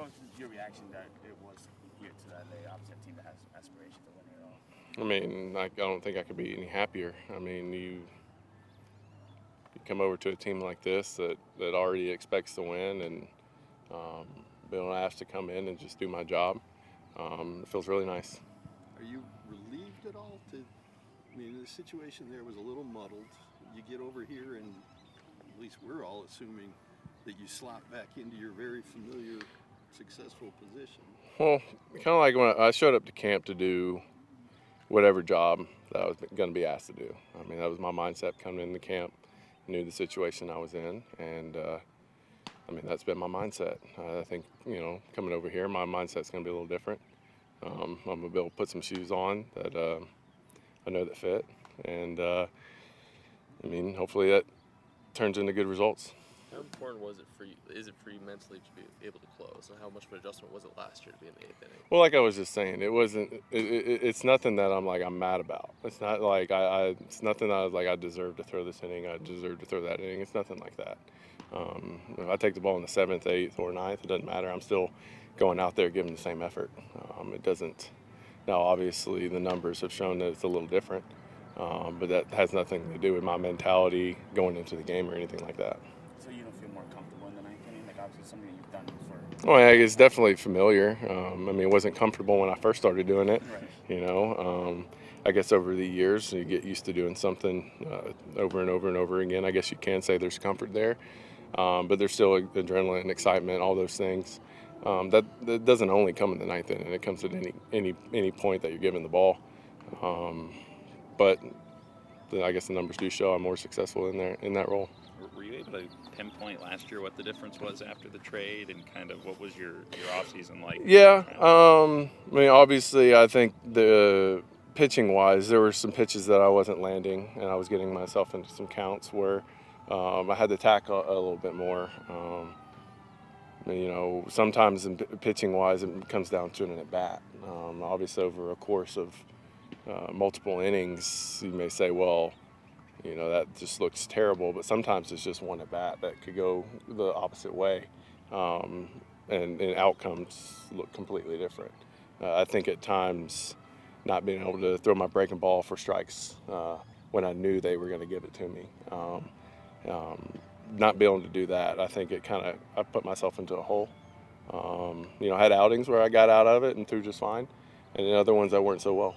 What was your reaction that it was here to LA, obviously a team that has aspirations to win it all? I mean, I don't think I could be any happier. I mean, you come over to a team like this that already expects to win, and being asked to come in and just do my job, it feels really nice. Are you relieved at all I mean, the situation there was a little muddled. You get over here, and at least we're all assuming that you slot back into your very familiar, successful position. Well, kind of like when I showed up to camp to do whatever job that I was going to be asked to do. I mean, that was my mindset coming into camp. I knew the situation I was in, and I mean, that's been my mindset. I think, you know, coming over here, my mindset's going to be a little different. I'm going to be able to put some shoes on that I know that fit, and I mean, hopefully that turns into good results. How important was it for you? Is it for you mentally to be able to close? And how much of an adjustment was it last year to be in the 8th inning? Well, like I was just saying, it wasn't. It's nothing that I'm mad about. It's not like it's nothing that I was like I deserve to throw this inning. I deserve to throw that inning. It's nothing like that. If I take the ball in the 7th, 8th, or 9th, it doesn't matter. I'm still going out there giving the same effort. It doesn't. Now, obviously, the numbers have shown that it's a little different, but that has nothing to do with my mentality going into the game or anything like that. So you don't feel more comfortable in the 9th inning? Like, obviously something that you've done for... Well, it's definitely familiar. I mean, it wasn't comfortable when I first started doing it. Right. You know, I guess over the years you get used to doing something over and over and over again. I guess you can say there's comfort there, but there's still adrenaline, excitement, all those things. That doesn't only come in the 9th inning. It comes at any point that you're giving the ball. But I guess the numbers do show I'm more successful in that role. Were you able to pinpoint last year what the difference was after the trade, and kind of what was your offseason like? Yeah, I mean, obviously, I think the pitching-wise, there were some pitches that I wasn't landing, and I was getting myself into some counts where I had to tackle a little bit more. You know, sometimes in pitching-wise, it comes down to an at-bat. Obviously, over a course of multiple innings, you may say, well, you know, that just looks terrible, but sometimes it's just one at-bat that could go the opposite way, and outcomes look completely different. I think at times not being able to throw my breaking ball for strikes when I knew they were going to give it to me, not being able to do that, I think I put myself into a hole. You know, I had outings where I got out of it and threw just fine, and then other ones that weren't so well.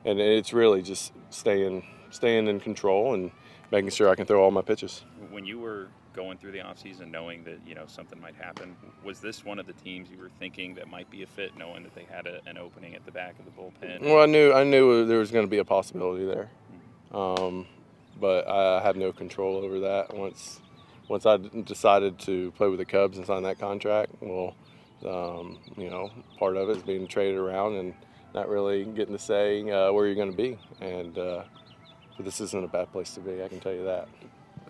And it's really just staying in control and making sure I can throw all my pitches. When you were going through the offseason knowing that, you know, something might happen, was this one of the teams you were thinking that might be a fit, knowing that they had an opening at the back of the bullpen? Well, I knew there was going to be a possibility there, but I had no control over that. Once I decided to play with the Cubs and sign that contract, well, you know, part of it is being traded around and not really getting to say where you're going to be, and but this isn't a bad place to be, I can tell you that.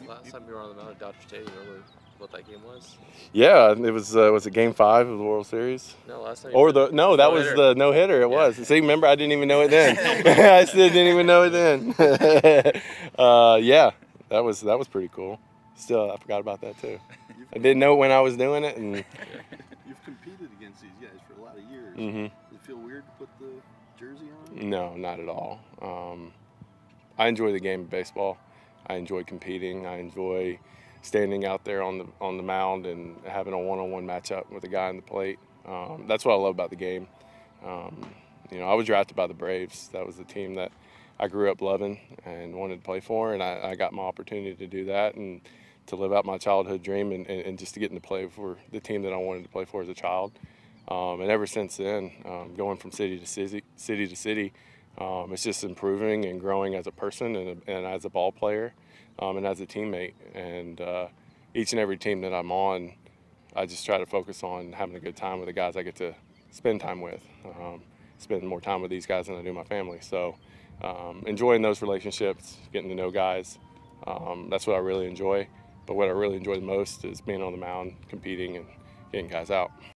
Last time you were on the mound at Dodger Stadium, remember what that game was? Yeah, it was it Game 5 of the World Series? No, last time. Or that was the no-hitter. It was. See, remember, I didn't even know it then. I still didn't even know it then. Yeah, that was pretty cool. Still, I forgot about that too. I didn't know it when I was doing it, and You've competed against these guys for a lot of years. Mm-hmm. Does it feel weird to put the jersey on? No, not at all. I enjoy the game of baseball. I enjoy competing. I enjoy standing out there on the mound and having a one-on-one matchup with a guy on the plate. That's what I love about the game. You know, I was drafted by the Braves. That was the team that I grew up loving and wanted to play for, and I got my opportunity to do that and to live out my childhood dream and just to get into play for the team that I wanted to play for as a child. And ever since then, going from city to city, it's just improving and growing as a person and as a ball player and as a teammate. And each and every team that I'm on, I just try to focus on having a good time with the guys I get to spend time with. Spend more time with these guys than I do my family. So enjoying those relationships, getting to know guys, that's what I really enjoy. But what I really enjoy the most is being on the mound, competing, and getting guys out.